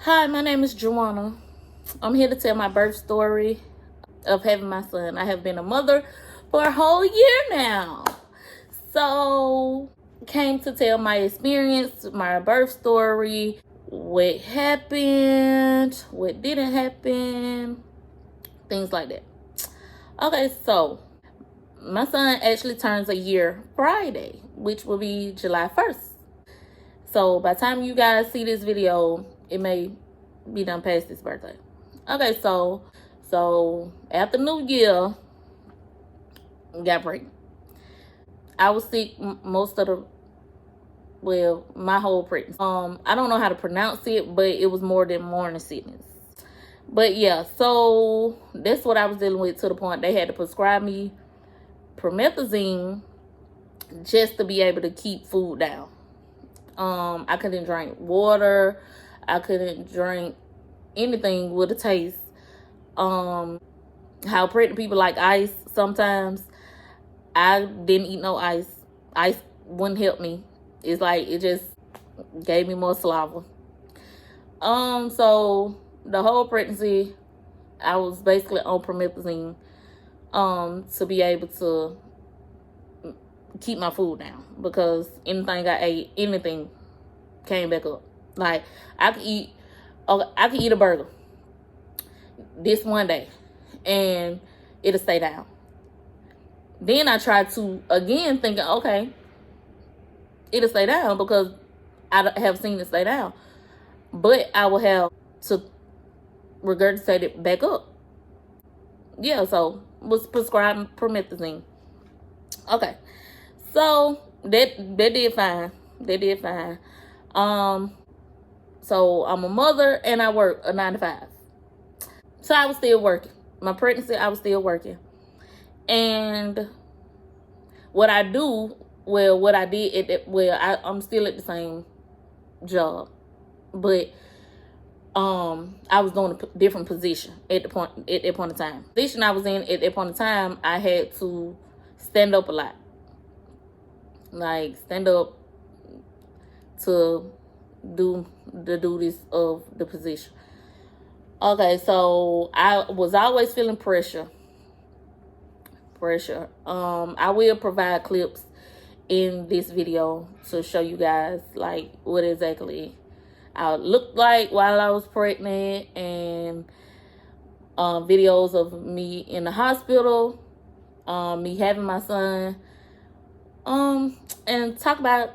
Hi, my name is Joanna. I'm here to tell my birth story of having my son. I have been a mother for a whole year now. So, came to tell my experience, my birth story, what happened, what didn't happen, things like that. Okay, so my son actually turns a year Friday, which will be July 1st. So by the time you guys see this video, it may be done past his birthday. Okay, so after New Year, got pregnant. I was sick most of my whole pregnancy. I don't know how to pronounce it, but it was more than morning sickness. But yeah, so that's what I was dealing with, to the point they had to prescribe me promethazine just to be able to keep food down. I couldn't drink water. I couldn't drink anything with a taste. How pregnant people like ice sometimes. I didn't eat no ice. Ice wouldn't help me. It's like it just gave me more saliva. So the whole pregnancy, I was basically on promethazine, to be able to keep my food down, because anything I ate, anything came back up. Like I could eat a burger this one day and it'll stay down. Then I tried to again, thinking, okay, it'll stay down because I have seen it stay down, but I will have to regurgitate it back up. Yeah, so was prescribed promethazine. Okay, so that did fine. That did fine. So I'm a mother and I work a 9 to 5. So I was still working. My pregnancy, I was still working. And what I did, I'm still at the same job, but I was doing a different position at that point in time. The position I was in at that point in time, I had to stand up a lot, like stand up to do the duties of the position. Okay, so I was always feeling pressure. I will provide clips in this video to show you guys like what exactly I looked like while I was pregnant, and videos of me in the hospital, me having my son, and talk about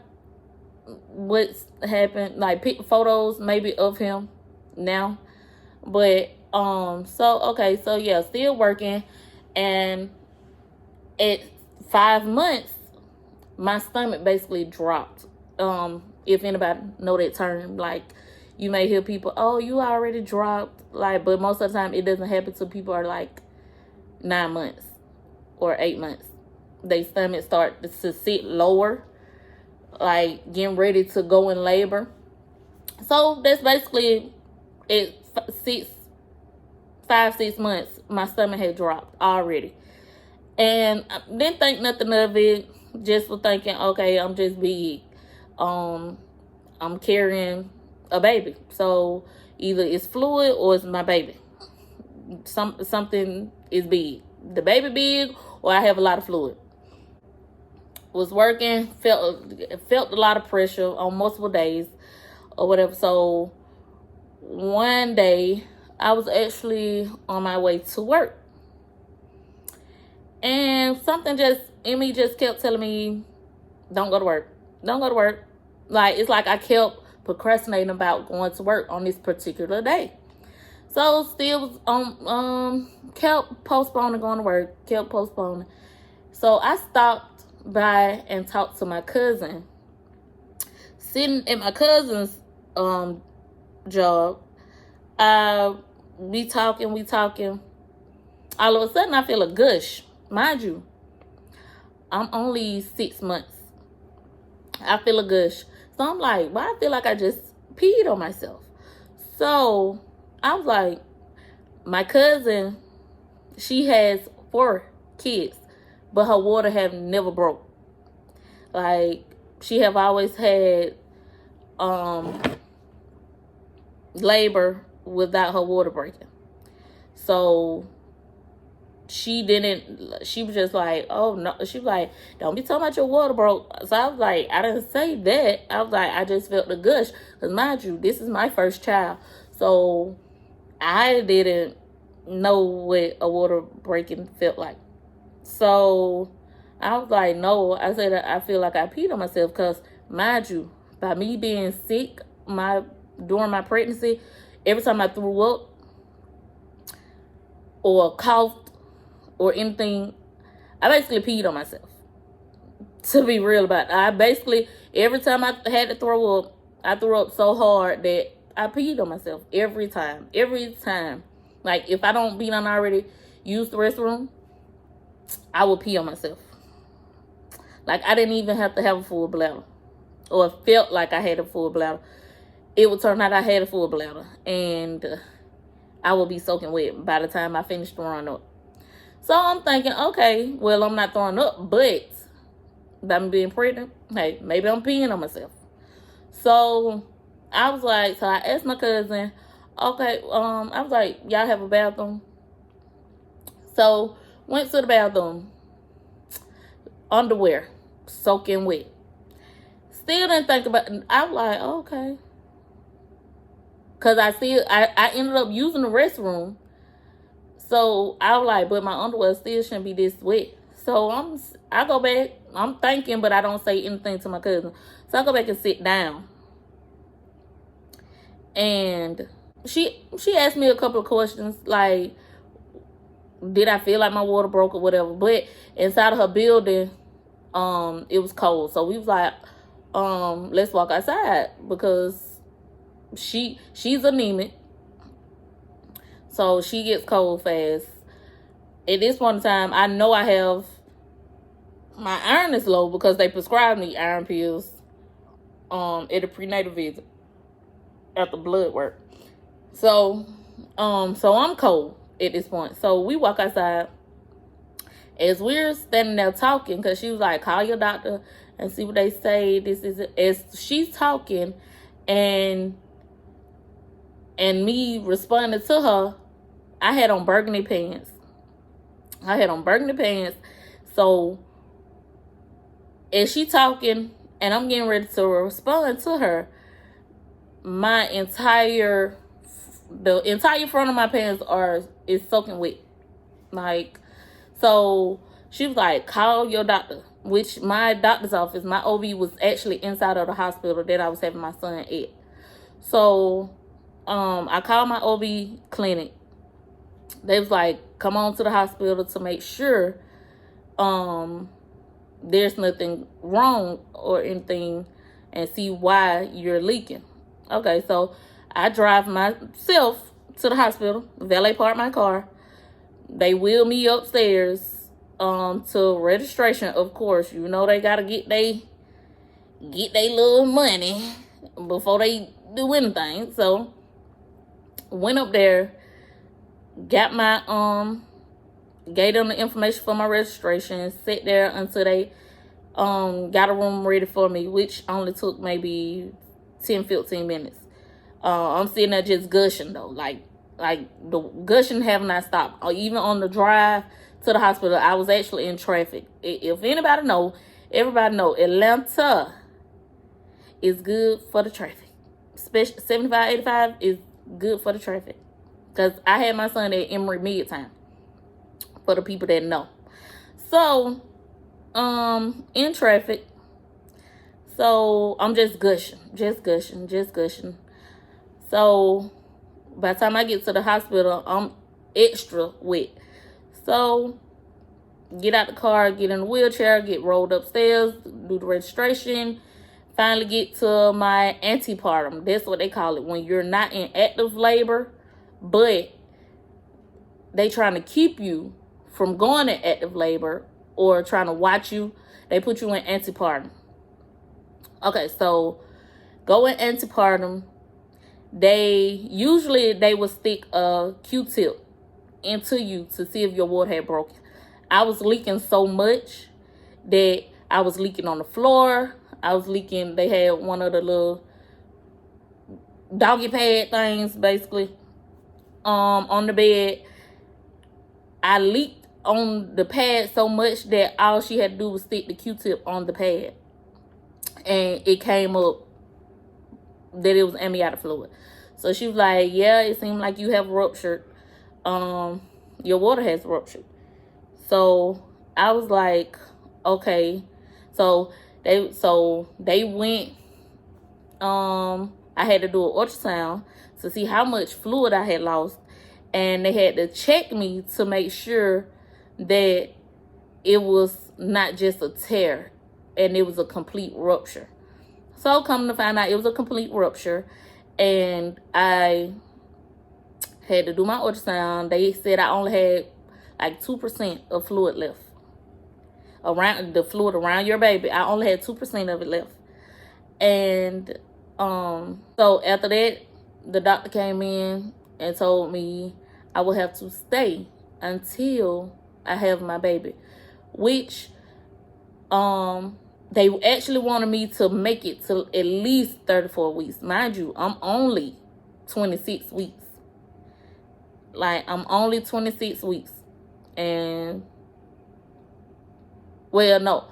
what's happened, like pick photos maybe of him now. But so yeah, still working. And at 5 months, my stomach basically dropped. If anybody know that term, like you may hear people, oh, you already dropped, like, but most of the time it doesn't happen till people are like 9 months or 8 months. They stomach start to sit lower, like getting ready to go in labor. So that's basically it. 5-6 months, my stomach had dropped already, and I didn't think nothing of it. Just for thinking, okay, I'm just big. I'm carrying a baby, so either it's fluid or it's my baby. Something is big. The baby big, or I have a lot of fluid. Was working, felt a lot of pressure on multiple days or whatever. So one day I was actually on my way to work, and something just in me just kept telling me, don't go to work. Don't go to work. Like, it's like I kept procrastinating about going to work on this particular day. So still kept postponing going to work, kept postponing. So I stopped by and talked to my cousin. Sitting at my cousin's job, we talking. All of a sudden, I feel a gush. Mind you, I'm only 6 months. I feel a gush. So I'm like, why I feel like I just peed on myself. So I was like, my cousin, she has 4 kids, but her water have never broke. Like, she have always had labor without her water breaking. So she was just like, oh no, she was like, don't be talking about your water broke. So I was like, I didn't say that. I was like, I just felt the gush. Because mind you, this is my first child. So I didn't know what a water breaking felt like. So I was like, no. I said, I feel like I peed on myself. Because mind you, by me being sick during my pregnancy, every time I threw up or coughed or anything, I basically peed on myself. To be real about it, I basically, every time I had to throw up, I threw up so hard that I peed on myself every time. Like, if I don't be done already use the restroom, I will pee on myself. Like, I didn't even have to have a full bladder, or felt like I had a full bladder. It would turn out I had a full bladder, and I will be soaking wet by the time I finish throwing up. So I'm thinking, okay, well, I'm not throwing up, but by me being pregnant, hey, maybe I'm peeing on myself. So I was like, so I asked my cousin, okay, I was like, y'all have a bathroom? So went to the bathroom, underwear, soaking wet. Still didn't think about it. I was like, okay. Because I ended up using the restroom. So I was like, but my underwear still shouldn't be this wet. So I go back. I'm thinking, but I don't say anything to my cousin. So I go back and sit down. And she asked me a couple of questions, like, did I feel like my water broke or whatever. But inside of her building, it was cold. So we was like, let's walk outside, because she's anemic. So she gets cold fast. At this point in time, I know I have, my iron is low because they prescribed me iron pills at a prenatal visit after blood work. So I'm cold at this point. So we walk outside. As we're standing there talking, because she was like, call your doctor and see what they say. This is it. As she's talking and me responding to her, I had on burgundy pants. So as she talking and I'm getting ready to respond to her, the entire front of my pants is soaking wet. Like, so she was like, call your doctor, which my doctor's office, my OB was actually inside of the hospital that I was having my son at. So I called my OB clinic. They was like, come on to the hospital to make sure there's nothing wrong or anything, and see why you're leaking. Okay, so I drive myself to the hospital, valet park my car. They wheel me upstairs to registration, of course. You know they gotta get they little money before they do anything. So went up there, got my gave them the information for my registration, sat there until they got a room ready for me, which only took maybe 10-15 minutes. I'm sitting there just gushing though, like the gushing have not stopped. Or even on the drive to the hospital, I was actually in traffic. If anybody know, everybody know, Atlanta is good for the traffic. Especially 75, 85 is good for the traffic. Because I had my son at Emory Midtown, for the people that know. So, in traffic. So, I'm just gushing. So, by the time I get to the hospital, I'm extra wet. So, get out the car, get in the wheelchair, get rolled upstairs, do the registration, finally get to my antepartum. That's what they call it. When you're not in active labor, but they trying to keep you from going to active labor or trying to watch you, they put you in antepartum. Okay, so go in antepartum. They would stick a Q-tip into you to see if your water had broken. I was leaking so much that I was leaking on the floor. I was leaking. They had one of the little doggy pad things, basically, on the bed. I leaked on the pad so much that all she had to do was stick the Q-tip on the pad. And it came up that it was amniotic fluid. So she was like, yeah, it seemed like you have ruptured. Your water has ruptured. So I was like, okay. So they went, I had to do an ultrasound to see how much fluid I had lost. And they had to check me to make sure that it was not just a tear and it was a complete rupture. So come to find out, it was a complete rupture. And I had to do my ultrasound. They said I only had like 2% of fluid left. Around the fluid around your baby, I only had 2% of it left. And so after that, the doctor came in and told me I would have to stay until I have my baby, which they actually wanted me to make it to at least 34 weeks. Mind you, I'm only 26 weeks. Like, I'm only 26 weeks. And, well, no.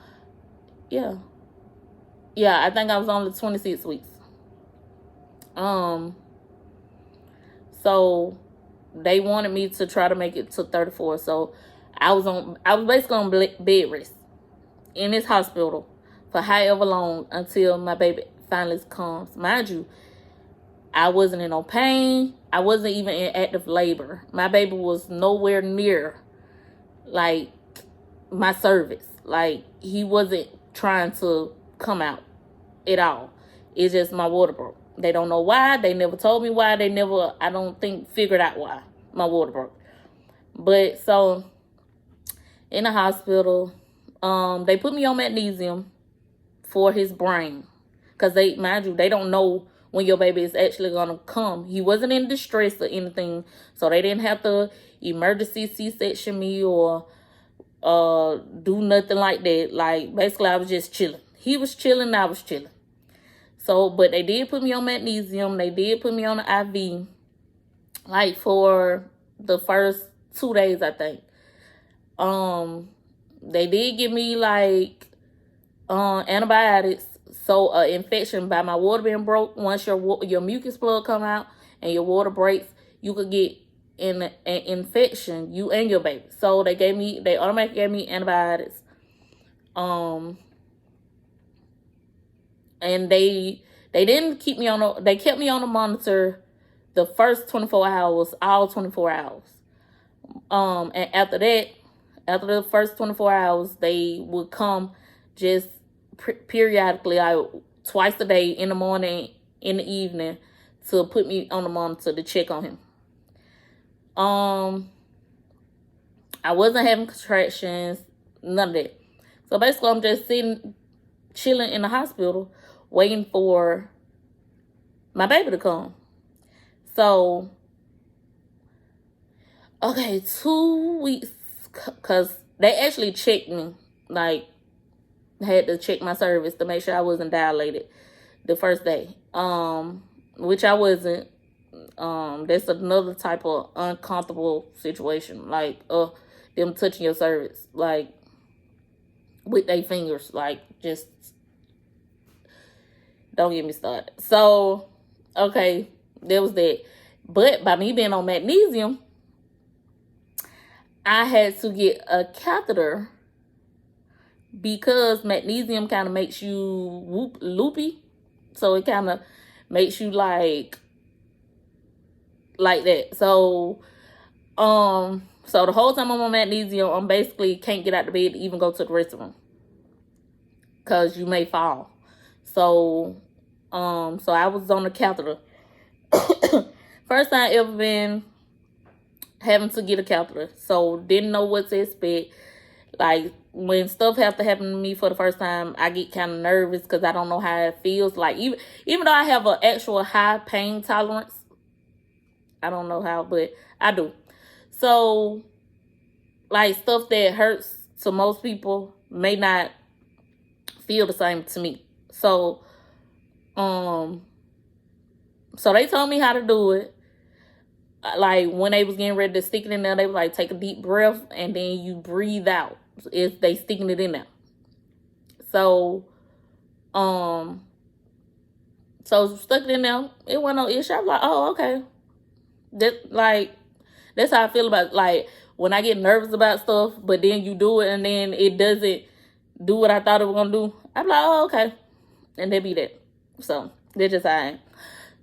Yeah. Yeah, I think I was only 26 weeks. So they wanted me to try to make it to 34. So I was basically on bed rest in this hospital for however long until my baby finally comes. Mind you, I wasn't in no pain. I wasn't even in active labor. My baby was nowhere near, like, my cervix. Like, he wasn't trying to come out at all. It's just my water broke. They don't know why. They never told me why. They never, I don't think, figured out why my water broke. But so in the hospital, they put me on magnesium for his brain. Because they, mind you, they don't know when your baby is actually going to come. He wasn't in distress or anything. So they didn't have to emergency C-section me or do nothing like that. Like, basically, I was just chilling. He was chilling, I was chilling. So, but they did put me on magnesium. They did put me on the IV, like, for the first 2 days, I think. They did give me, like, antibiotics. So, infection by my water being broke. Once your mucus plug come out and your water breaks, you could get an infection, you and your baby. So, they automatically gave me antibiotics. And they didn't keep me on they kept me on the monitor the first 24 hours, all 24 hours. And after that, after the first 24 hours, they would come just periodically, like twice a day, in the morning, in the evening, to put me on the monitor to check on him. I wasn't having contractions, none of that. So basically, I'm just chilling in the hospital, waiting for my baby to come. So, okay, 2 weeks, because they actually checked me. Like, I had to check my cervix to make sure I wasn't dilated the first day. Which I wasn't. That's another type of uncomfortable situation. Like, them touching your cervix, like, with their fingers. Like, just don't get me started. So, okay, there was that. But by me being on magnesium, I had to get a catheter because magnesium kind of makes you loopy. So it kind of makes you like that. So, so the whole time I'm on magnesium, I'm basically can't get out of bed to even go to the restroom, because you may fall. So, so I was on the catheter. First time I ever been having to get a catheter. So, didn't know what to expect. Like, when stuff have to happen to me for the first time, I get kind of nervous because I don't know how it feels. Like, even though I have an actual high pain tolerance, I don't know how, but I do. So, like, stuff that hurts to most people may not feel the same to me. So, So they told me how to do it. Like, when they was getting ready to stick it in there, they was like, take a deep breath and then you breathe out if they sticking it in there. So, so stuck it in there. It wasn't no issue. I was like, oh, okay. That's how I feel about, like, when I get nervous about stuff, but then you do it and then it doesn't do what I thought it was gonna do. I'm like, oh, okay. And they be that. So that's just how I am.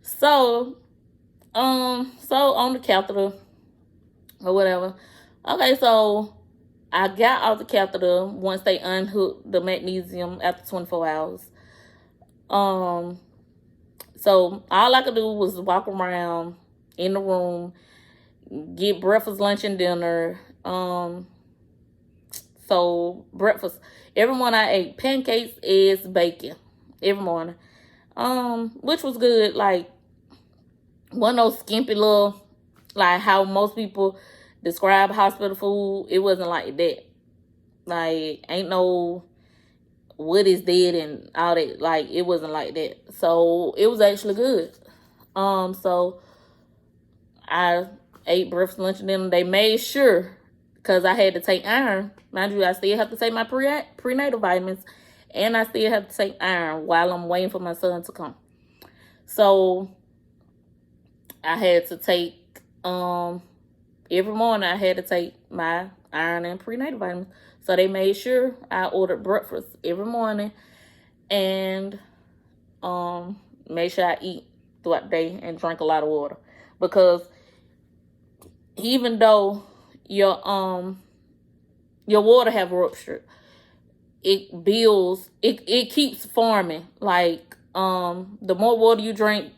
So on the catheter or whatever. Okay, so I got off the catheter once they unhooked the magnesium after 24 hours. So all I could do was walk around in the room, get breakfast, lunch, and dinner. So breakfast, every morning I ate pancakes, eggs, bacon every morning. Which was good. Like, one of those skimpy little, like how most people describe hospital food. It wasn't like that. Like, ain't no what is dead and all that. Like, it wasn't like that. So it was actually good. So I ate breakfast, lunch, and dinner. They made sure, because I had to take iron. Mind you, I still have to take my prenatal vitamins, and I still have to take iron while I'm waiting for my son to come. So I had to take, every morning I had to take my iron and prenatal vitamins. So they made sure I ordered breakfast every morning and made sure I eat throughout the day and drink a lot of water. Because even though your water have ruptured, it builds, it keeps forming. Like, the more water you drink,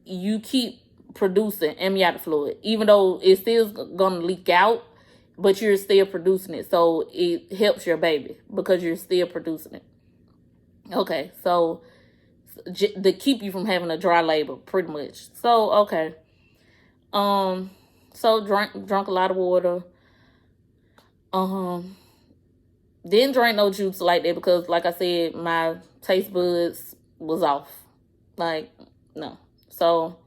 you keep producing amniotic fluid, even though it's still gonna leak out, but you're still producing it. So it helps your baby because you're still producing it. Okay, so to keep you from having a dry labor, pretty much. So okay, so drunk a lot of water. Didn't drink no juice like that because, like I said, my taste buds was off. Like, no. So,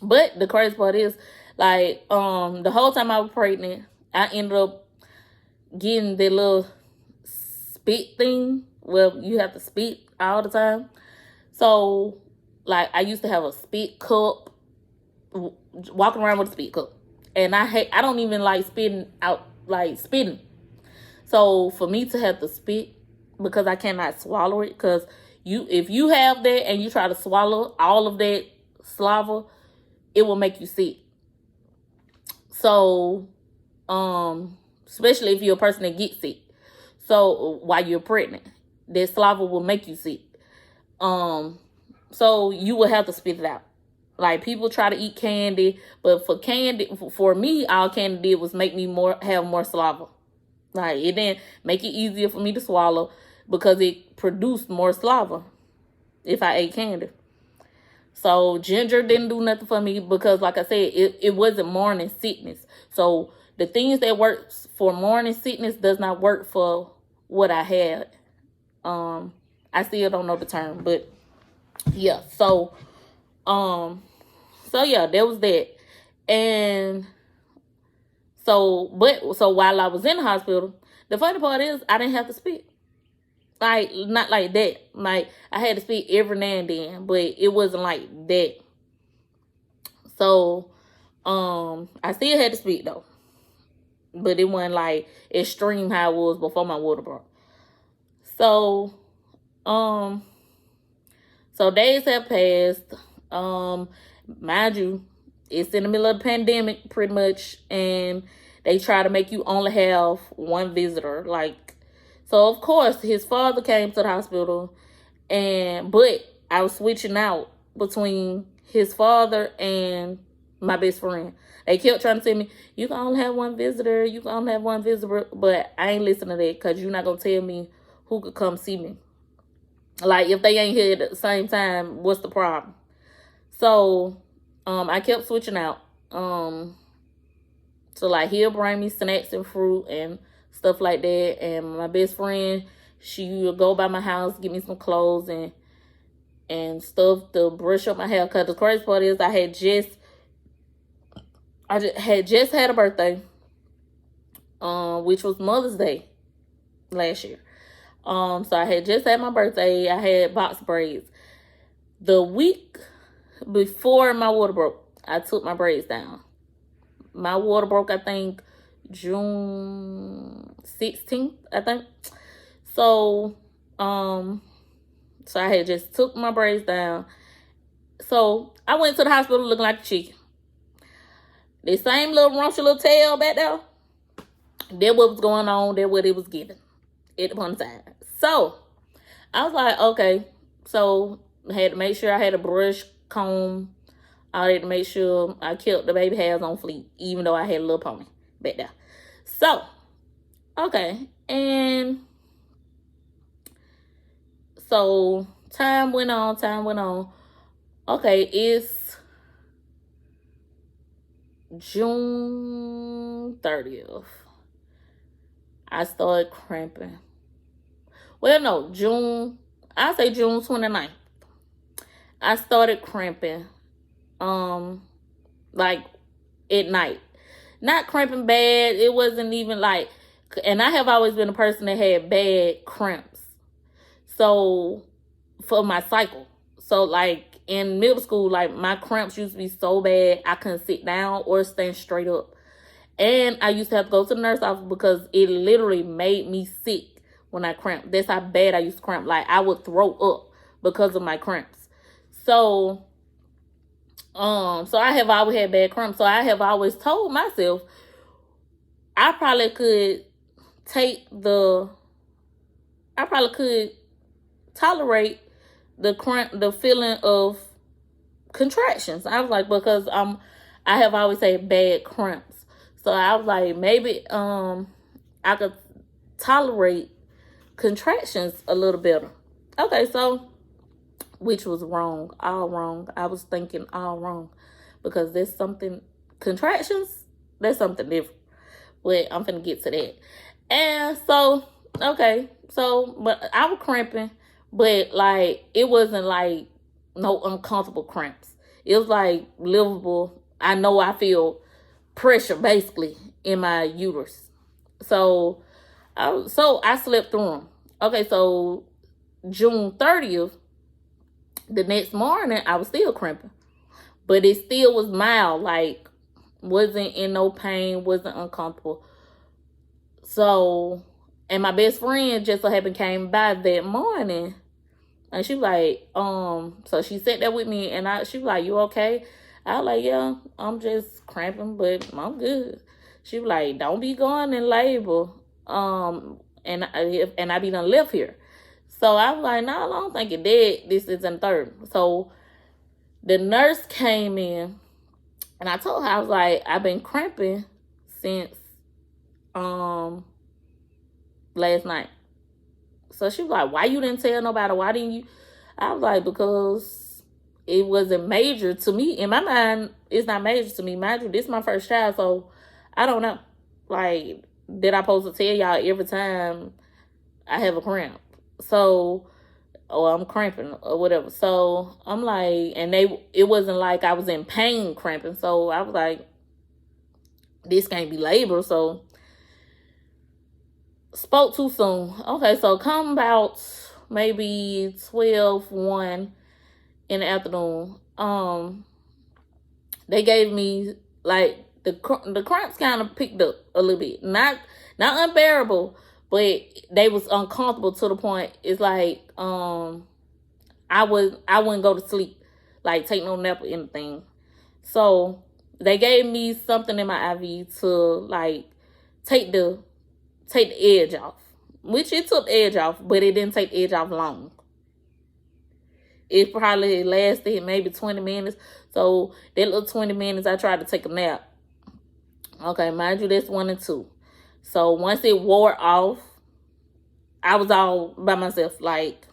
but the crazy part is, like, the whole time I was pregnant, I ended up getting the little spit thing. Well, you have to spit all the time. So, like, I used to have a spit cup, walking around with a spit cup. And I don't even like spitting out, like spitting. So for me to have to spit, because I cannot swallow it, because if you have that and you try to swallow all of that saliva, it will make you sick. So, especially if you're a person that gets sick. So while you're pregnant, that saliva will make you sick. So you will have to spit it out. Like, people try to eat candy, but for me, all candy did was make me have more saliva. Like, it didn't make it easier for me to swallow because it produced more saliva if I ate candy. So ginger didn't do nothing for me because, like I said, it wasn't morning sickness. So the things that works for morning sickness does not work for what I had. I still don't know the term, but yeah. So yeah, there was that. And so while I was in the hospital, the funny part is I didn't have to spit. Like, not like that. Like, I had to spit every now and then, but it wasn't like that. So, I still had to spit though. But it wasn't like extreme how it was before my water broke. So, so days have passed. Mind you, it's in the middle of the pandemic, pretty much, and they try to make you only have one visitor. Like, so of course his father came to the hospital, but I was switching out between his father and my best friend. They kept trying to tell me, you can only have one visitor, but I ain't listening to that, because you're not gonna tell me who could come see me. Like, if they ain't here at the same time, what's the problem? So, I kept switching out. So, like, he'll bring me snacks and fruit and stuff like that. And my best friend, she would go by my house, give me some clothes, and and stuff to brush up my hair. Because the crazy part is I had just had a birthday, which was Mother's Day last year. So I had just had my birthday. I had box braids. The week before my water broke, I took my braids down. My water broke, I think, June 16th, I think. So, so I had just took my braids down. So I went to the hospital looking like a chicken. The same little runchy little tail back there. That what was going on. That what it was giving at one side. So I was like, okay. So I had to make sure I had a brush, comb. I had to make sure I kept the baby hairs on fleek, even though I had a little pony back there. So, okay. And so time went on. Okay, it's June 30th. I started cramping. Well, no, I say June 29th. I started cramping, like at night. Not cramping bad. It wasn't even like, and I have always been a person that had bad cramps. So, for my cycle. So, like, in middle school, like, my cramps used to be so bad, I couldn't sit down or stand straight up. And I used to have to go to the nurse office because it literally made me sick when I cramped. That's how bad I used to cramp. Like, I would throw up because of my cramps. So I have always had bad cramps. So I have always told myself I probably could tolerate the feeling of contractions. I was like, because I have always had bad cramps. So I was like, maybe I could tolerate contractions a little better. Okay, so which was wrong, all wrong. I was thinking all wrong because there's something, contractions, there's something different. But I'm finna get to that. And so, okay, so, but I was cramping, but like, it wasn't like no uncomfortable cramps. It was like livable. I know I feel pressure basically in my uterus. So I slept through them. Okay, so June 30th, the next morning, I was still cramping. But it still was mild, like, wasn't in no pain, wasn't uncomfortable. So, and my best friend just so happened came by that morning. And she was like, so she sat there with me and she was like, you okay? I was like, yeah, I'm just cramping, but I'm good. She was like, don't be going in labor. And I be done left here. So I was like, no, I don't think you're dead. This is in third. So the nurse came in and I told her, I was like, I've been cramping since last night. So she was like, why you didn't tell nobody? Why didn't you? I was like, because it wasn't major to me. In my mind, it's not major to me. Mind you, this is my first child, so I don't know. Like, did I supposed to tell y'all every time I have a cramp? So, or I'm cramping or whatever. So I'm like, and it wasn't like I was in pain cramping. So I was like, this can't be labor. So spoke too soon. Okay, so come about maybe 12:01 in the afternoon. They gave me like the cramps kind of picked up a little bit. Not unbearable, but they was uncomfortable to the point. It's like I wouldn't go to sleep, like take no nap or anything. So they gave me something in my IV to like take the edge off, which it took the edge off, but it didn't take the edge off long. It probably lasted maybe 20 minutes. So that little 20 minutes, I tried to take a nap. Okay, mind you, that's 1 and 2. So once it wore off, I was all by myself. Like,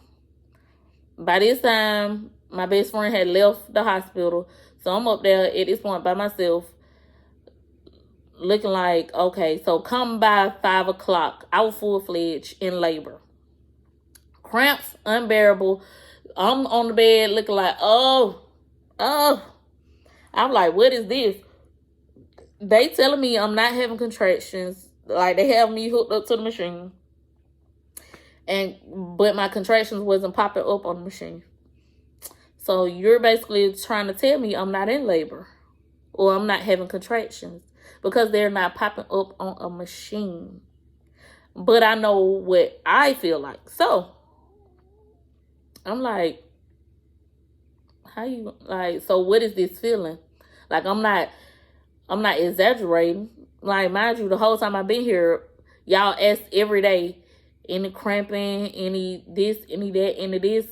by this time, my best friend had left the hospital. So I'm up there at this point by myself, looking like, okay, so come by 5 o'clock, I was full-fledged in labor. Cramps, unbearable. I'm on the bed looking like, oh. I'm like, what is this? They telling me I'm not having contractions. Like, they have me hooked up to the machine. But my contractions wasn't popping up on the machine. So you're basically trying to tell me I'm not in labor or I'm not having contractions because they're not popping up on a machine. But I know what I feel like. So I'm like, how you like, so what is this feeling? Like, I'm not exaggerating. Like, mind you, the whole time I've been here, y'all ask every day, any cramping, any this, any that, any this.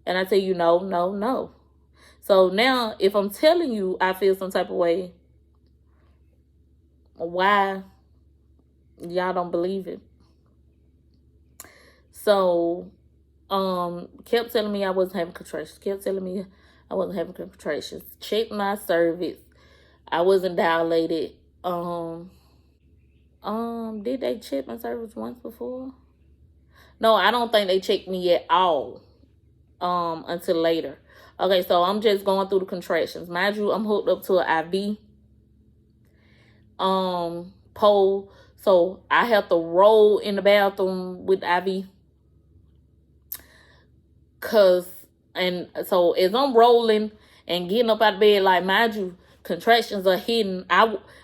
And I tell you, no, no, no. So now, if I'm telling you I feel some type of way, why y'all don't believe it? So, kept telling me I wasn't having contractions. Kept telling me I wasn't having contractions. Checked my cervix. I wasn't dilated. Did they check my cervix once before? No, I don't think they checked me at all. Until later. Okay, so I'm just going through the contractions. Mind you, I'm hooked up to an IV pole. So I have to roll in the bathroom with the IV. So as I'm rolling and getting up out of bed, like, mind you, contractions are hidden.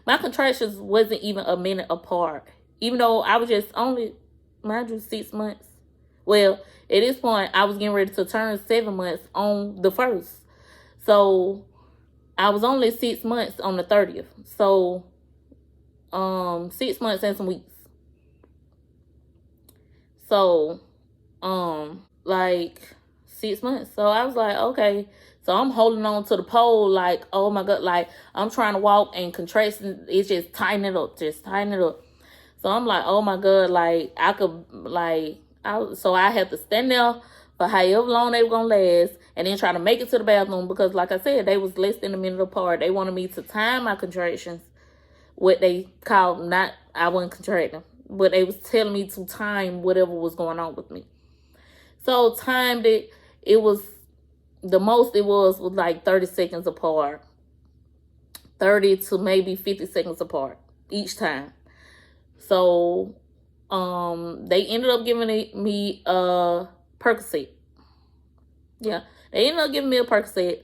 My contractions wasn't even a minute apart. Even though I was just only, mind you, 6 months. Well, at this point, I was getting ready to turn 7 months on the 1st. So I was only 6 months on the 30th. So 6 months and some weeks. So like 6 months. So I was like, okay. So I'm holding on to the pole like, oh my God, like I'm trying to walk and contracting, it's just tightening up, So I'm like, oh my God, like I could, like, so I had to stand there for however long they were going to last and then try to make it to the bathroom because, like I said, they was less than a minute apart. They wanted me to time my contractions, what they called, I wasn't contracting, but they was telling me to time whatever was going on with me. So timed it. It was, the most it was like 30 seconds apart. 30 to maybe 50 seconds apart each time. So they ended up giving me a Percocet. Yeah, they ended up giving me a Percocet,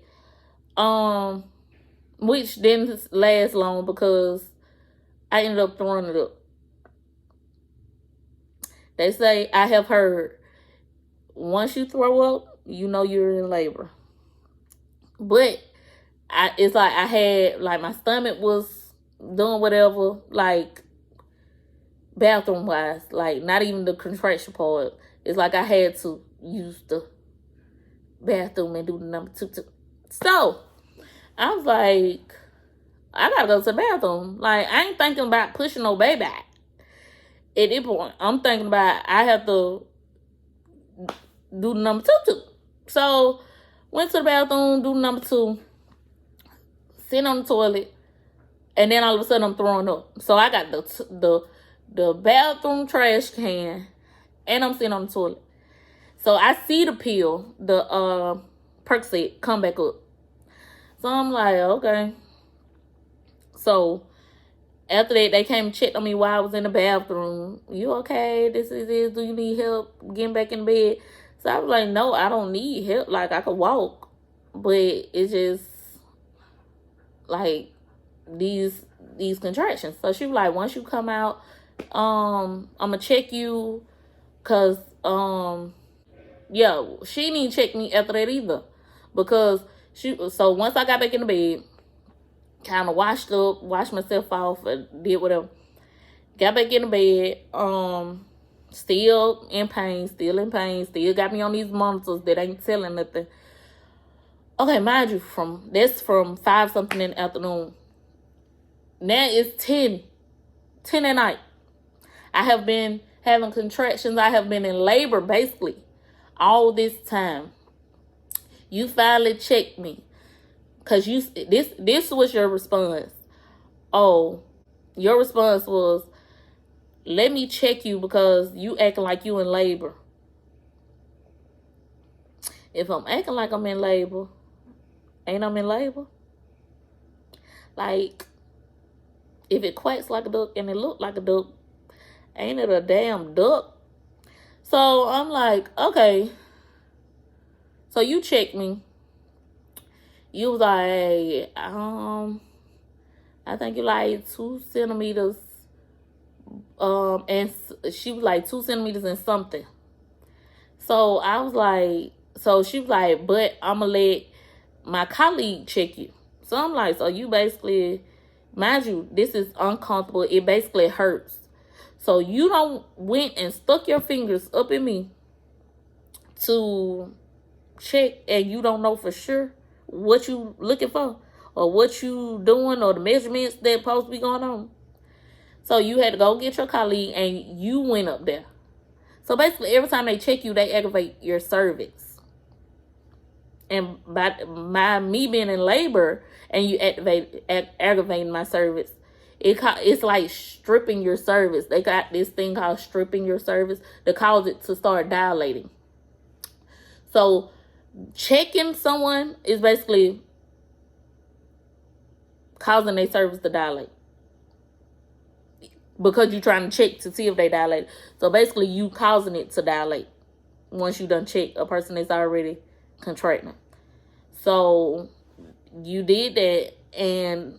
which didn't last long because I ended up throwing it up. They say, I have heard, once you throw up, you know you're in labor. But it's like I had, like, my stomach was doing whatever, like, bathroom wise, like not even the contraction part. It's like I had to use the bathroom and do the number 2. So I was like, I gotta go to the bathroom. Like, I ain't thinking about pushing no baby out. At this point, I'm thinking about I have to do the number 2. So went to the bathroom, do the number 2, sit on the toilet, and then all of a sudden I'm throwing up. So I got the bathroom trash can, and I'm sitting on the toilet. So I see the pill, the Percocet, come back up. So I'm like, okay. So after that, they came and checked on me while I was in the bathroom. You okay? This is it. Do you need help getting back in bed? So I was like, no, I don't need help. Like, I could walk, but it's just like these contractions. So she was like, once you come out, I'm gonna check you, cause yeah, she didn't check me after that either, because so once I got back in the bed, kind of washed myself off, and did whatever, got back in the bed, still in pain, still got me on these monitors that ain't telling nothing. Okay, mind you, from 5 something in the afternoon. Now it's 10 at night. I have been having contractions. I have been in labor basically all this time. You finally checked me, cause this was your response. Oh, your response was, let me check you because you acting like you in labor. If I'm acting like I'm in labor, ain't I'm in labor? Like, if it quacks like a duck and it look like a duck, ain't it a damn duck? So I'm like, okay. So you checked me. You was like, I think you like 2 centimeters. And she was like 2 centimeters and something. So I was like, so she was like, but I'm gonna let my colleague check you. So I'm like, so you basically, mind you, this is uncomfortable. It basically hurts. So you don't went and stuck your fingers up in me to check, and you don't know for sure what you looking for or what you doing or the measurements that supposed to be going on. So you had to go get your colleague and you went up there. So basically every time they check you, they aggravate your cervix. And by me being in labor and you aggravating my cervix, it's like stripping your cervix. They got this thing called stripping your cervix to cause it to start dilating. So checking someone is basically causing their cervix to dilate, because you're trying to check to see if they dilate. So basically you causing it to dilate once you done check a person that's already contracting. So you did that, and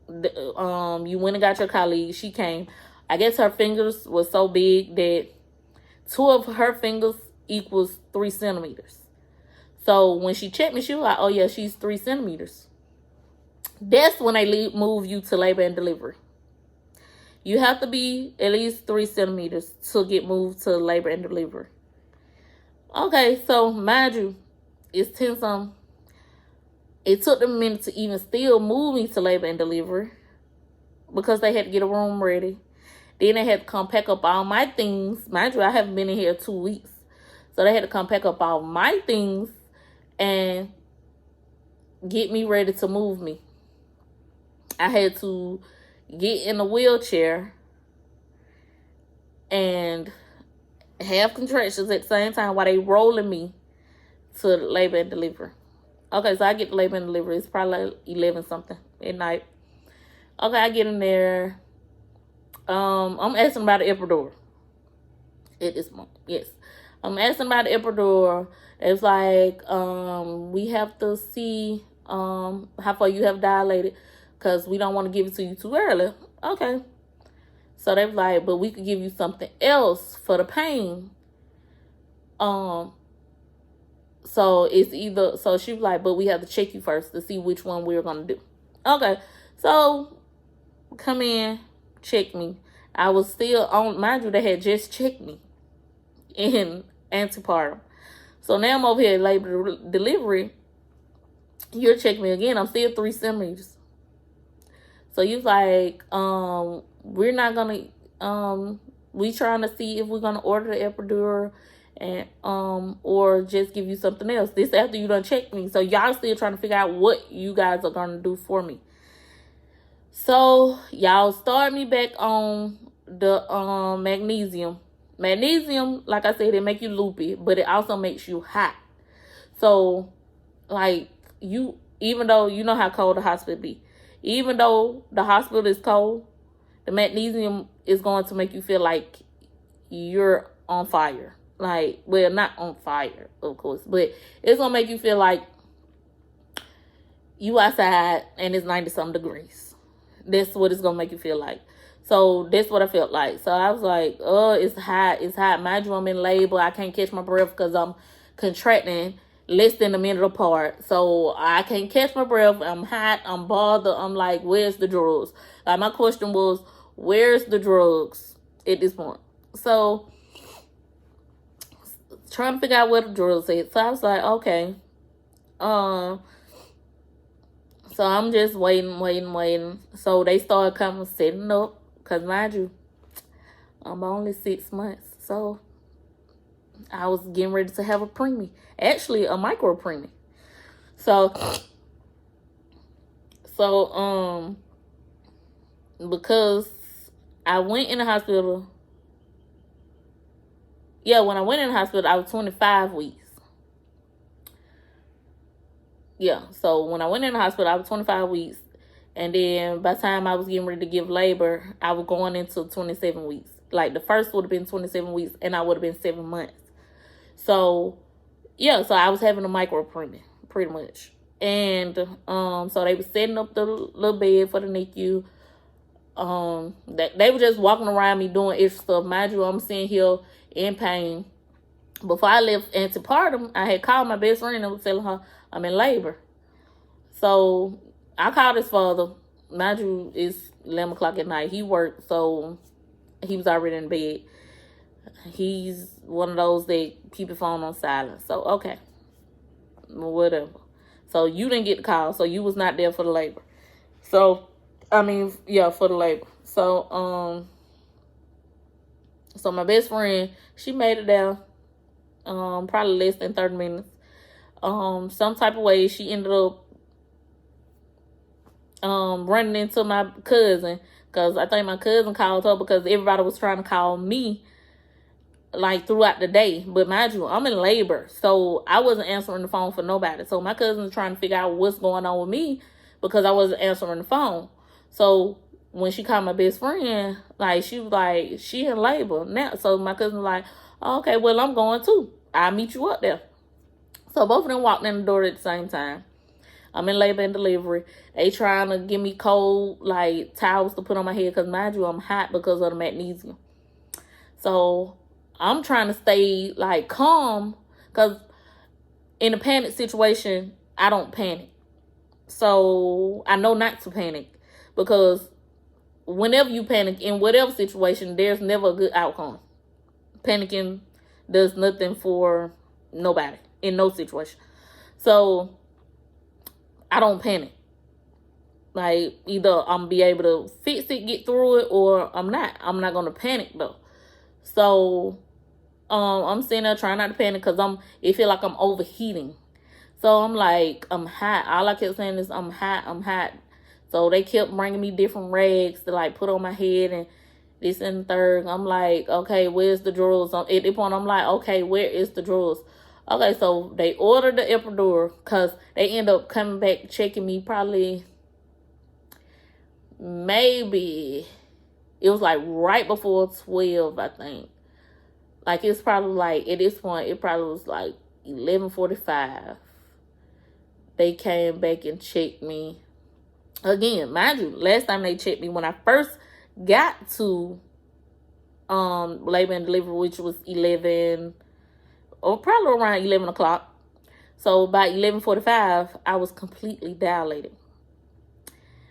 you went and got your colleague. She came. I guess her fingers was so big that 2 of her fingers equals 3 centimeters. So when she checked me, she was like, oh yeah, she's 3 centimeters. That's when they move you to labor and delivery. You have to be at least 3 centimeters to get moved to labor and delivery. Okay, so mind you, it's 10 something. It took them a minute to even still move me to labor and delivery because they had to get a room ready. Then they had to come pack up all my things. Mind you, I haven't been in here 2 weeks. So they had to come pack up all my things and get me ready to move me. I had to get in a wheelchair and have contractions at the same time while they rolling me to labor and delivery. Okay, so I get to labor and delivery. It's probably like 11 something at night. Okay, I get in there. I'm asking about the epidural at this moment. Yes. I'm asking about the epidural. It's like, we have to see how far you have dilated because we don't want to give it to you too early. Okay. So they was like, but we could give you something else for the pain. So it's either, so she was like, but we have to check you first to see which one we're going to do. Okay. So come in, check me. I was still on, mind you, they had just checked me in antepartum. So now I'm over here at labor delivery. You're checking me again. I'm still 3 centimeters. So you like, we're not gonna, we trying to see if we're gonna order the epidural and or just give you something else. This after you done check me. So y'all still trying to figure out what you guys are gonna do for me. So y'all start me back on the magnesium. Magnesium, like I said, it make you loopy, but it also makes you hot. So like you, even though you know how cold the hospital be, even though the hospital is cold, the magnesium is going to make you feel like you're on fire. Like, well, not on fire, of course, but it's going to make you feel like you outside and it's 90-something degrees. That's what it's going to make you feel like. So that's what I felt like. So I was like, oh, it's hot. It's hot. Mind you, I'm in labor. I can't catch my breath because I'm contracting less than a minute apart. So I can't catch my breath. I'm hot. I'm bothered. I'm like, where's the drugs? Like, my question was, where's the drugs at this point? So trying to figure out where the drugs is. So I was like, okay. So I'm just waiting. So they started coming, setting up. Because mind you, I'm only 6 months. So I was getting ready to have a preemie. Actually, a micro preemie. So because I went in the hospital. Yeah, when I went in the hospital, I was 25 weeks. Yeah, so when I went in the hospital, I was 25 weeks. And then by the time I was getting ready to give labor, I was going into 27 weeks. Like the first would have been 27 weeks and I would have been 7 months. So yeah, so I was having a micro pregnant pretty much. And so they was setting up the little bed for the NICU. They were just walking around me doing extra stuff. Mind you, I'm sitting here in pain. Before I left antepartum, I had called my best friend and was telling her I'm in labor. So I called his father. Mind you, it's 11 o'clock at night. He worked, so he was already in bed. He's one of those that keep your phone on silent. So, okay. Whatever. So, you didn't get the call. So, you was not there for the labor. So, I mean, yeah, for the labor. So, so my best friend, she made it there. Probably less than 30 minutes. Some type of way, she ended up running into my cousin. Because I think my cousin called her because everybody was trying to call me like throughout the day. But mind you, I'm in labor, so I wasn't answering the phone for nobody. So my cousin was trying to figure out what's going on with me because I wasn't answering the phone. So when she called my best friend, like she was like, she in labor now. So my cousin was like, oh, okay, well, I'm going too. I'll meet you up there. So both of them walked in the door at the same time. I'm in labor and delivery. They trying to give me cold, like, towels to put on my head. Because, mind you, I'm hot because of the magnesium. So, I'm trying to stay, like, calm. Because in a panic situation, I don't panic. So, I know not to panic. Because whenever you panic, in whatever situation, there's never a good outcome. Panicking does nothing for nobody. In no situation. So, I don't panic. Like, either I'm be able to fix it, get through it, or I'm not. I'm not going to panic, though. So, I'm sitting there trying not to panic because it feel like I'm overheating. So, I'm like, I'm hot. All I kept saying is, I'm hot, I'm hot. So, they kept bringing me different rags to, like, put on my head and this and the third. I'm like, okay, where's the drawers? At the point, I'm like, okay, where is the drawers? Okay, so they ordered the epidural because they end up coming back checking me probably maybe it was like right before 12, I think. Like it's probably like at this point it probably was like 11:45. They came back and checked me. Again, mind you, last time they checked me when I first got to labor and delivery, which was 11 or probably around 11 o'clock. So by 11:45, I was completely dilated.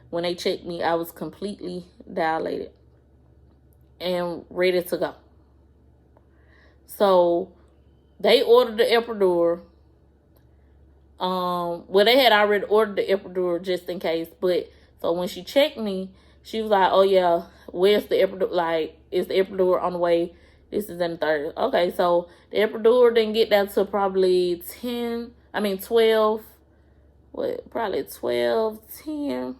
When they checked me, I was completely dilated and ready to go. So they ordered the epidural. Well, they had already ordered the epidural just in case. But so when she checked me, she was like, "Oh yeah, where's the epidural? Like, is the epidural on the way? This is in the third." Okay, so the epidural didn't get that till probably 12. What? Probably 12, 10.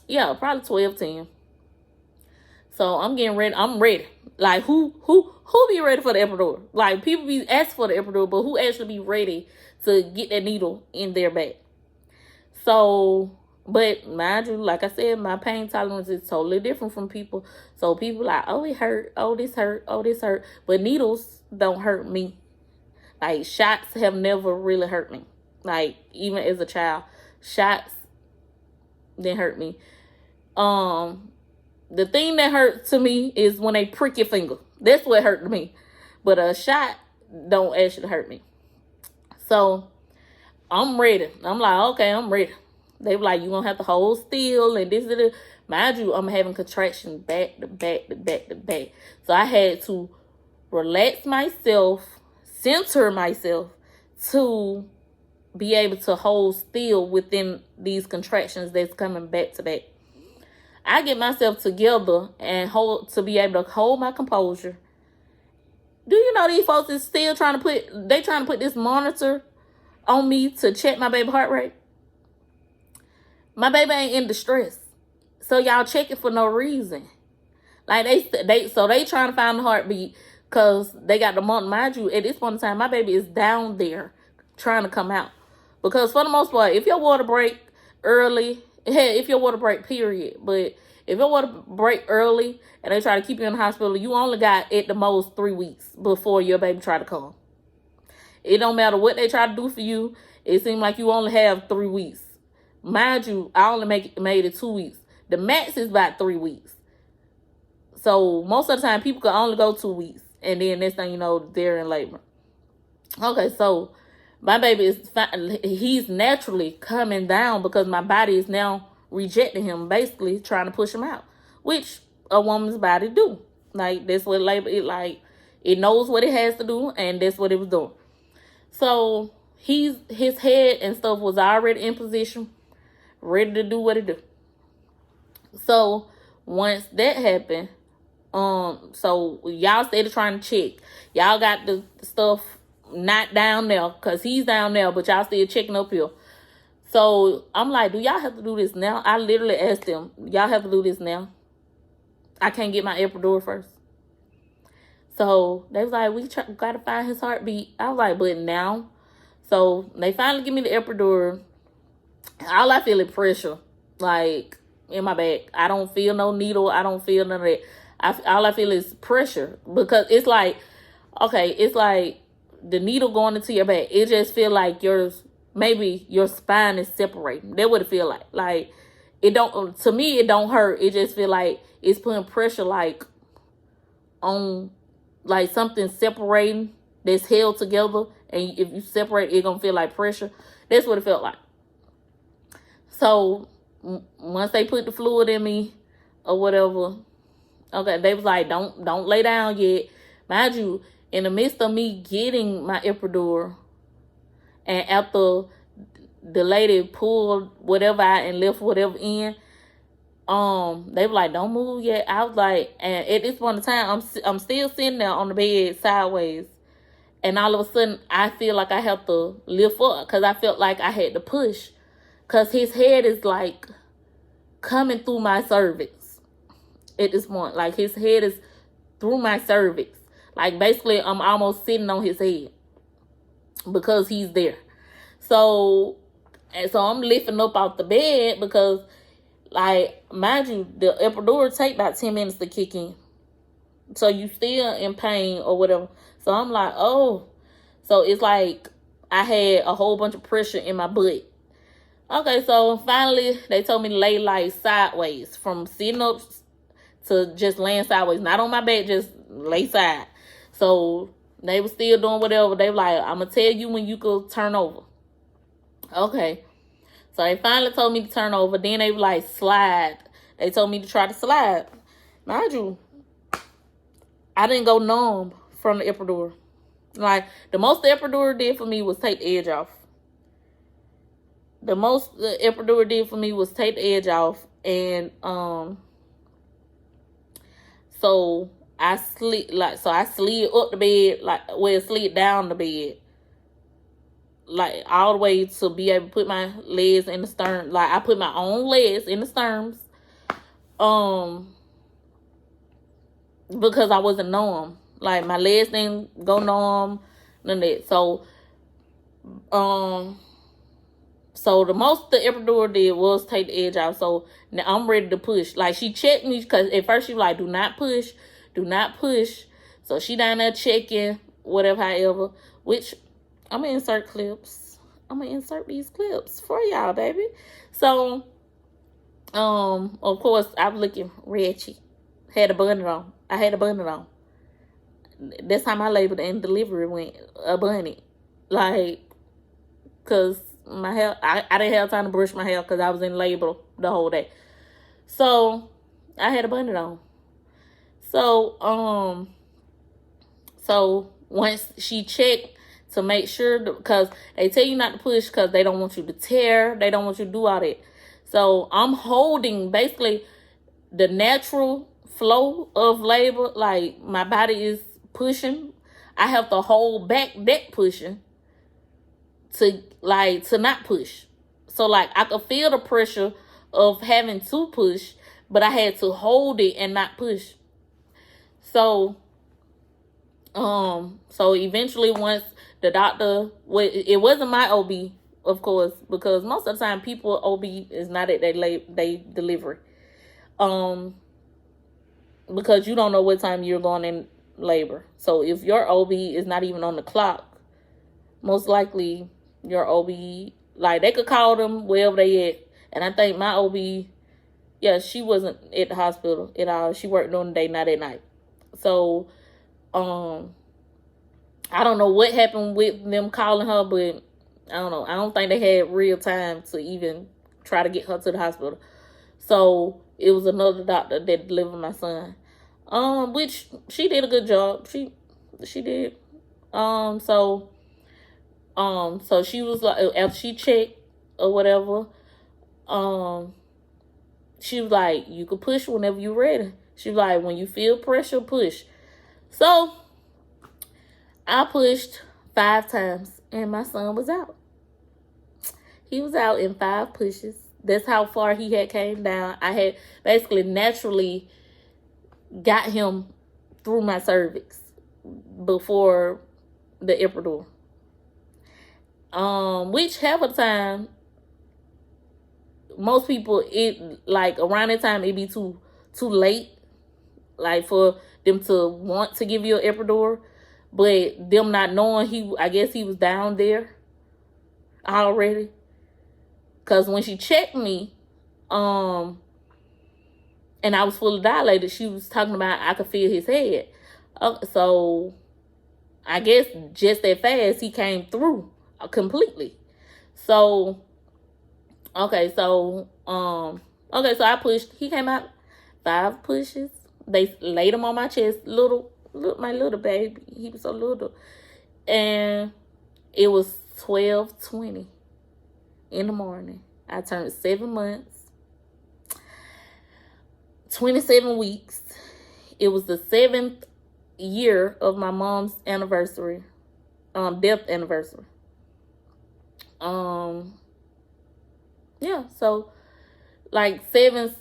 Yeah, probably 12, 10. So I'm getting ready. I'm ready. Like who be ready for the epidural? Like people be asking for the epidural, but who actually be ready to get that needle in their back? So, but mind you, like I said, my pain tolerance is totally different from people. So people like, oh, it hurt. Oh, this hurt. Oh, this hurt. But needles don't hurt me. Like shots have never really hurt me. Like even as a child, shots didn't hurt me. The thing that hurt to me is when they prick your finger. That's what hurt to me. But a shot don't actually hurt me. So I'm ready. I'm like, okay, I'm ready. They were like, you gonna have to hold still and this and that. Mind you, I'm having contractions back to back to back to back. So I had to relax myself, center myself to be able to hold still within these contractions that's coming back to back. I get myself together and to be able to hold my composure. Do you know these folks is still trying to put this monitor on me to check my baby heart rate? My baby ain't in distress. So y'all check it for no reason. Like they trying to find the heartbeat because they got the monitor. Mind you, at this point in time, my baby is down there trying to come out. Because for the most part, if your water break early, if your water break, period, but if your water break early and they try to keep you in the hospital, you only got at the most 3 weeks before your baby try to come. It don't matter what they try to do for you. It seems like you only have 3 weeks. Mind you, I only made it 2 weeks. The max is about 3 weeks. So most of the time, people can only go 2 weeks. And then next thing you know, they're in labor. Okay, so my baby is fine. He's naturally coming down because my body is now rejecting him, basically trying to push him out, which a woman's body do. Like, that's what labor, it knows what it has to do, and that's what it was doing. So his head and stuff was already in position, ready to do what it do. So once that happened, so y'all started trying to check. Y'all got the stuff not down there because he's down there, but y'all still checking up here. So I'm like, do y'all have to do this now? I literally asked them, y'all have to do this now? I can't get my epidural first. So they was like, we got to find his heartbeat. I was like, but now? So they finally give me the epidural. All I feel is pressure, like, in my back. I don't feel no needle. I don't feel none of that. All I feel is pressure, because it's like, okay, it's like the needle going into your back. It just feel like maybe your spine is separating. That's what it feel like. Like, it don't, to me, it don't hurt. It just feel like it's putting pressure, like, on, like, something separating that's held together. And if you separate, it gonna feel like pressure. That's what it felt like. So once they put the fluid in me or whatever, okay, they was like, don't lay down yet. Mind you, in the midst of me getting my epidural, and after the lady pulled whatever out and left whatever in, they were like, don't move yet. I was like, and at this point in time, I'm still sitting there on the bed sideways, and all of a sudden I feel like I have to lift up because I felt like I had to push, because his head is like coming through my cervix at this point. Like, his head is through my cervix. Like, basically, I'm almost sitting on his head because he's there. So I'm lifting up off the bed because, like, mind you, the epidural take about 10 minutes to kick in. So you still in pain or whatever. So I'm like, oh. So it's like I had a whole bunch of pressure in my butt. Okay, so finally they told me to lay like sideways, from sitting up to just laying sideways. Not on my back, just lay side. So they were still doing whatever. They were like, I'm going to tell you when you could turn over. Okay. So they finally told me to turn over. Then they were like, slide. They told me to try to slide. Mind you, I didn't go numb from the epidural. Like, the most the epidural did for me was take the edge off. The most the epidural did for me was take the edge off. And so I slid up the bed, like, well, it slid down the bed, like, all the way to be able to put my legs in the stern. Like, I put my own legs in the sterns, because I wasn't numb. Like, my legs didn't go numb, none of that. So the most the epidural did was take the edge out. So now I'm ready to push. Like, she checked me, because at first she was like, do not push. Do not push. So she down there checking, whatever, however. Which, I'm going to insert clips. I'm going to insert these clips for y'all, baby. So, of course, I was looking ratchet. Had a bunny on. I had a bunny on. That's how my labor and delivery went. A bunny. Like, because my hair, I didn't have time to brush my hair because I was in labor the whole day. So I had a bunny on. So once she checked to make sure, because they tell you not to push because they don't want you to tear, they don't want you to do all that. So I'm holding basically the natural flow of labor. Like, my body is pushing. I have to hold back that pushing to not push. So, like, I could feel the pressure of having to push, but I had to hold it and not push. So So eventually, once the doctor, it wasn't my OB, of course, because most of the time people OB is not at they delivery. Because you don't know what time you're going in labor. So if your OB is not even on the clock, most likely your OB, like, they could call them wherever they at. And I think my OB, yeah, she wasn't at the hospital at all. She worked during the day, not at night. So, I don't know what happened with them calling her, but I don't know. I don't think they had real time to even try to get her to the hospital. So it was another doctor that delivered my son. Which she did a good job. She did. So she was like, after she checked or whatever, she was like, you could push whenever you're ready. She was like, when you feel pressure, push. So I pushed 5 times and my son was out. He was out in 5 pushes. That's how far he had came down. I had basically naturally got him through my cervix before the epidural. Which half of the time, most people, it like around that time it be too late, like, for them to want to give you an epidural, but them not knowing I guess he was down there already. Cause when she checked me, and I was fully dilated, she was talking about I could feel his head. So I guess just that fast he came through completely. So so I pushed. He came out 5 pushes. They laid him on my chest, my little baby. He was so little, and it was 12:20 in the morning. I turned 7 months, 27 weeks. It was the 7th year of my mom's anniversary, death anniversary. Yeah, so like 7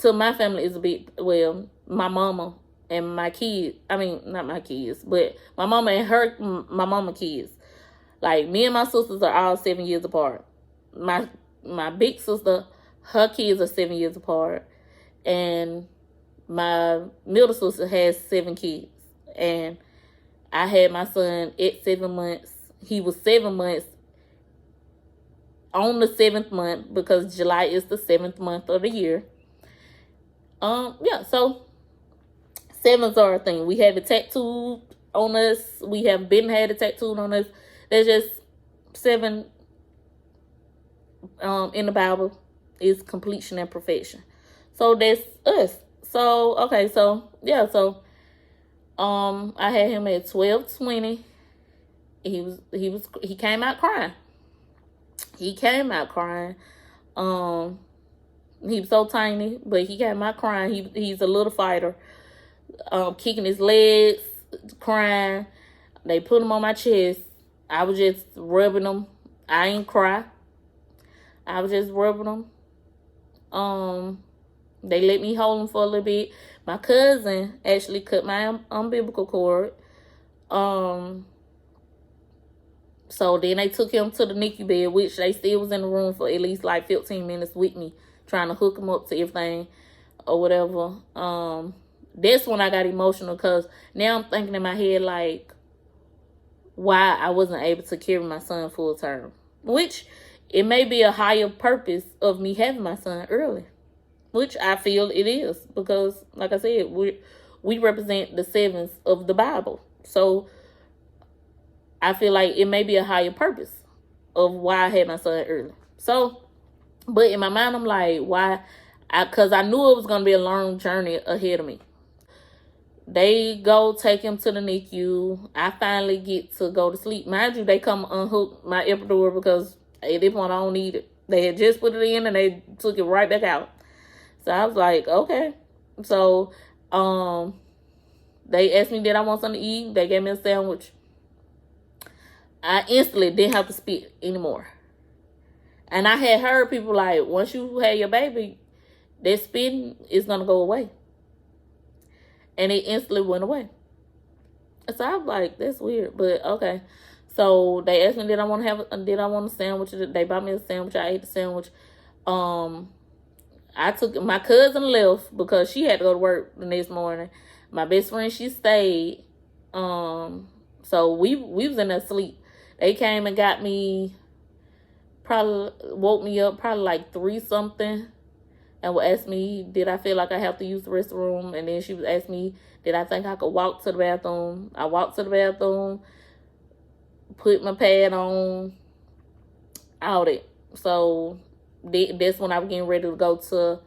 to my family is a bit, well, my mama and my kids, I mean, not my kids, but my mama and my mama kids. Like, me and my sisters are all 7 years apart. My big sister, her kids are 7 years apart. And my middle sister has 7 kids. And I had my son at 7 months. He was 7 months on the 7th month, because July is the 7th month of the year. Yeah, so 7s are a thing. We have it tattooed on us. We have been had it tattooed on us. There's just 7 in the Bible is completion and perfection. So that's us. So okay, so yeah, so I had him at 12:20. He came out crying. He came out crying. He was so tiny, but he came out crying. He's a little fighter. Kicking his legs, crying. They put him on my chest. I was just rubbing him. I ain't cry. I was just rubbing him. They let me hold him for a little bit. My cousin actually cut my umbilical cord. So then they took him to the NICU bed, which they still was in the room for at least like 15 minutes with me, trying to hook him up to everything or whatever. That's when I got emotional, because now I'm thinking in my head, like, why I wasn't able to carry my son full term. Which, it may be a higher purpose of me having my son early. Which I feel it is, because, like I said, we represent the 7s of the Bible. So I feel like it may be a higher purpose of why I had my son early. So, but in my mind, I'm like, why? Because I knew it was going to be a long journey ahead of me. They go take him to the NICU. I finally get to go to sleep. Mind you, they come unhook my epidural, because at this point I don't need it. They had just put it in and they took it right back out. So I was like, okay. So they asked me, did I want something to eat? They gave me a sandwich. I instantly didn't have to spit anymore. And I had heard people like, once you have your baby, that spitting is going to go away. And it instantly went away. So I was like, that's weird, but okay. So they asked me, did I want a sandwich? They bought me a sandwich. I ate the sandwich. I took my cousin left because she had to go to work the next morning. My best friend, she stayed. So we was in there asleep. They came and got me. Probably woke me up probably like 3 something, and would ask me, did I feel like I have to use the restroom? And then she would ask me, did I think I could walk to the bathroom? I walked to the bathroom, put my pad on, out it. So that's when I was getting ready to go to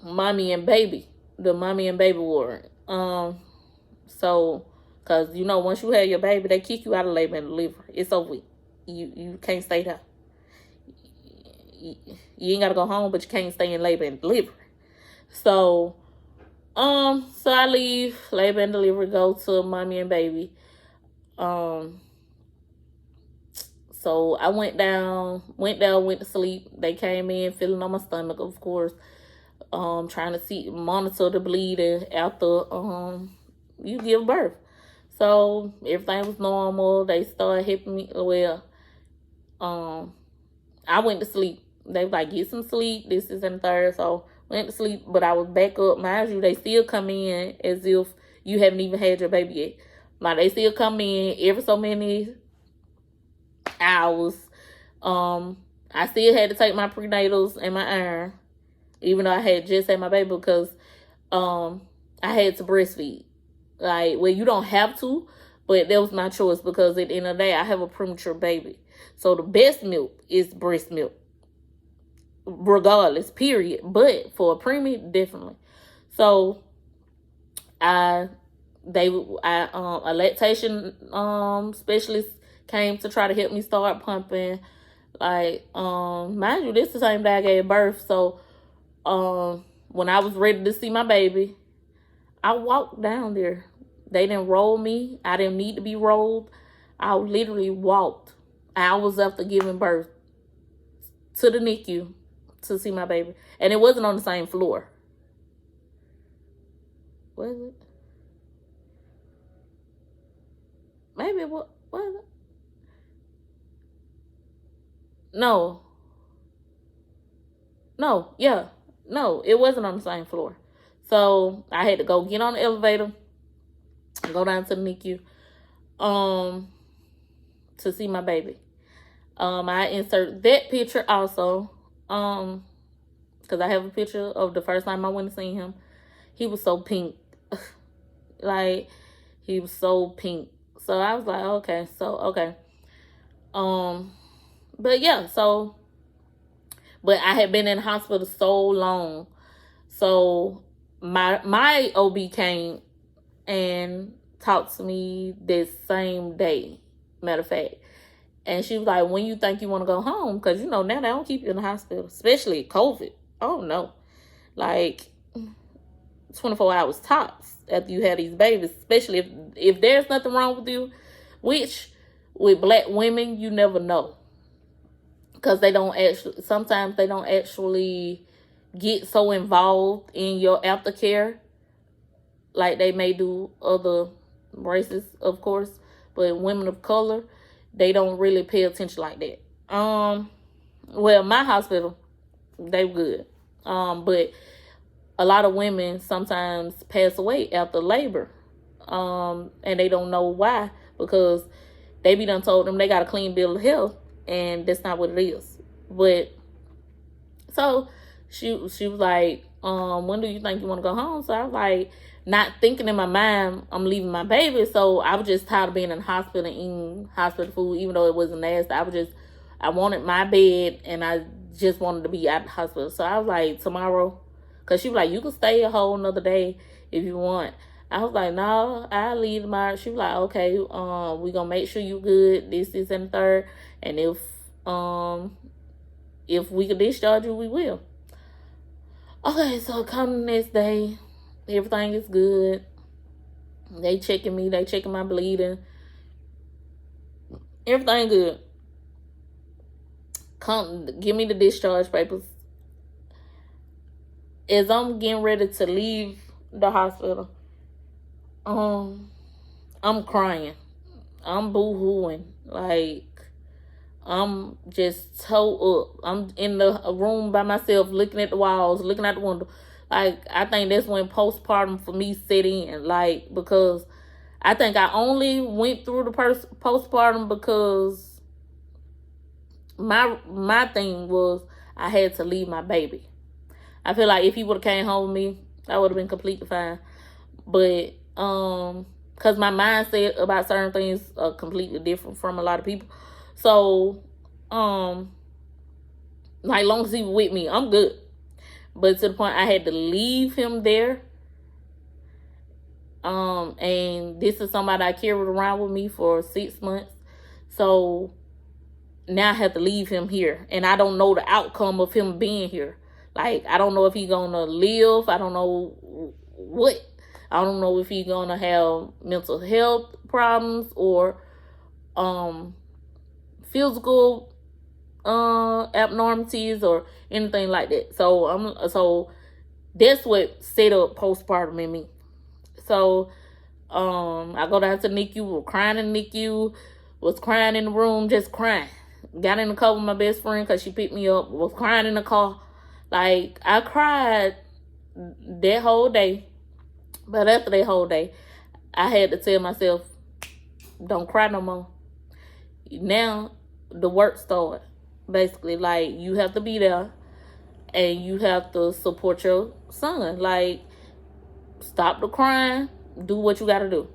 mommy and baby, the mommy and baby ward. So, cause once you have your baby, they kick you out of labor and delivery. It's over with. You can't stay there. You ain't gotta go home, but you can't stay in labor and delivery. So I leave labor and delivery, go to mommy and baby. So I went down, went to sleep. They came in feeling on my stomach, of course. Trying to monitor the bleeding after you give birth. So everything was normal. They started helping me. Well, I went to sleep. They was like, get some sleep. This is in the third. So went to sleep, but I was back up. Mind you, they still come in as if you haven't even had your baby yet. Like, they still come in every so many hours. I still had to take my prenatals and my iron, even though I had just had my baby, because I had to breastfeed. Like, well, you don't have to, but that was my choice, because at the end of the day, I have a premature baby. So the best milk is breast milk, regardless, period. But for a preemie, definitely. So a lactation specialist came to try to help me start pumping. Like, mind you, this is the same day I gave birth. So when I was ready to see my baby, I walked down there. They didn't roll me. I didn't need to be rolled. I literally walked hours after giving birth to the NICU to see my baby. And it wasn't on the same floor. Was it? Maybe it was it? No, yeah. No, it wasn't on the same floor. So I had to go get on the elevator, go down to the NICU, to see my baby. I insert that picture also, because I have a picture of the first time I went to see him. He was so pink. Like, he was so pink. So I was like, okay. But yeah, but I had been in the hospital so long. So my OB came and talked to me this same day, matter of fact. And she was like, when you think you want to go home? Because, now they don't keep you in the hospital, especially COVID. Oh, no. Like, 24 hours tops after you have these babies, especially if there's nothing wrong with you, which with Black women, you never know. Because sometimes they don't actually get so involved in your aftercare like they may do other races, of course. But women of color, they don't really pay attention like that. Well, my hospital, they were good. But a lot of women sometimes pass away after labor. And they don't know why, because they be done told them they got a clean bill of health, and that's not what it is. But so she was like, when do you think you want to go home? So I was like, not thinking in my mind I'm leaving my baby. So I was just tired of being in the hospital and eating hospital food, even though it wasn't nasty. I wanted my bed, and I just wanted to be out of the hospital. So I was like, tomorrow, because she was like, you can stay a whole another day if you want. I was like, no, I'll leave tomorrow. She was like, okay, we gonna make sure you good, this, and the third. And if we can discharge you, we will. Okay, so come the next day, everything is good. They checking me, they checking my bleeding. Everything good. Come, give me the discharge papers. As I'm getting ready to leave the hospital, I'm crying. I'm boo-hooing. Like, I'm just toe up. I'm in the room by myself, looking at the walls, looking out the window. Like, I think that's when postpartum for me set in. Like, because I think I only went through the postpartum because my thing was I had to leave my baby. I feel like if he would have came home with me, I would have been completely fine. But because my mindset about certain things are completely different from a lot of people. So like, long as he was with me, I'm good. But to the point I had to leave him there. And this is somebody I carried around with me for 6 months. So now I have to leave him here. And I don't know the outcome of him being here. Like, I don't know if he's gonna live. I don't know what. I don't know if he's gonna have mental health problems or physical abnormalities or anything like that. So that's what set up postpartum in me. So I go down to NICU, was crying in NICU, was crying in the room, just crying. Got in the car with my best friend because she picked me up, was crying in the car. Like, I cried that whole day. But after that whole day, I had to tell myself, don't cry no more. Now, the work started. Basically, like, you have to be there and you have to support your son. Like, stop the crying, do what you got to do.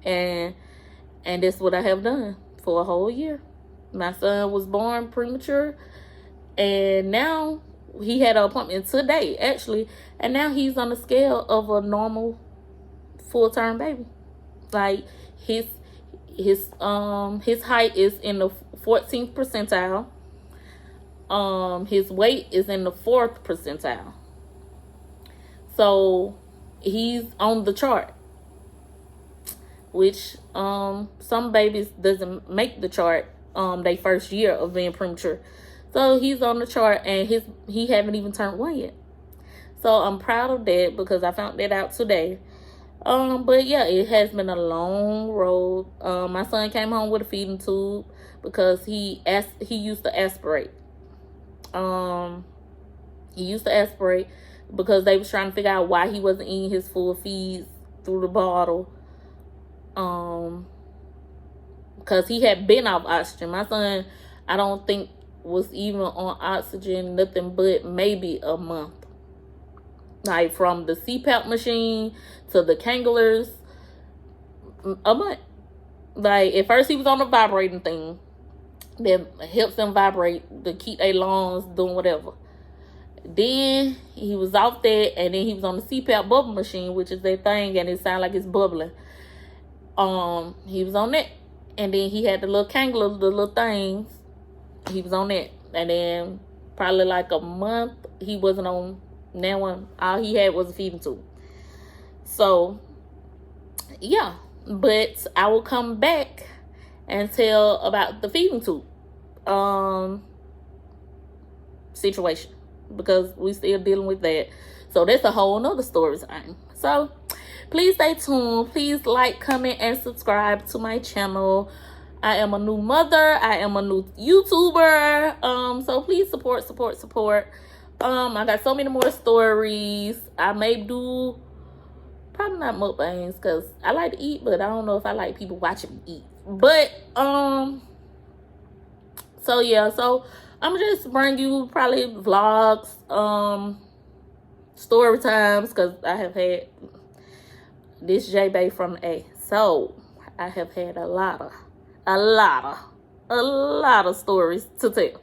And that's what I have done for a whole year. My son was born premature, and now he had an appointment today, actually, and now he's on the scale of a normal full-term baby. Like, his height is in the 14th percentile. His weight is in the 4th percentile. So he's on the chart, which some babies doesn't make the chart their first year of being premature. So he's on the chart, and he haven't even turned 1 yet. So I'm proud of that because I found that out today. But yeah, it has been a long road. My son came home with a feeding tube because he used to aspirate. He used to aspirate because they was trying to figure out why he wasn't eating his full feeds through the bottle. Because he had been off oxygen. My son, I don't think, was even on oxygen nothing but maybe a month. Like, from the CPAP machine to the cannulas, a month. Like, at first he was on the vibrating thing that helps them vibrate to keep their lungs doing whatever. Then he was off that, and then he was on the CPAP bubble machine, which is that thing, and it sounds like it's bubbling. He was on that, and then he had the little cannula, the little things. He was on that, and then probably like a month he wasn't on that one. All he had was a feeding tube. So yeah, but I will come back and tell about the feeding tube situation, because we still dealing with that. So that's a whole nother story time. So please stay tuned. Please like, comment, and subscribe to my channel. I am a new mother. I am a new YouTuber. So please support. I got so many more stories. I may do probably not mukbangs because I like to eat, but I don't know if I like people watching me eat. But so yeah, so I'm just bring you probably vlogs, story times, because I have had this J-Bay from the A. So I have had a lot of stories to tell.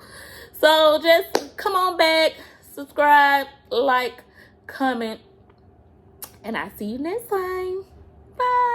So just come on back, subscribe, like, comment, and I'll see you next time. Bye.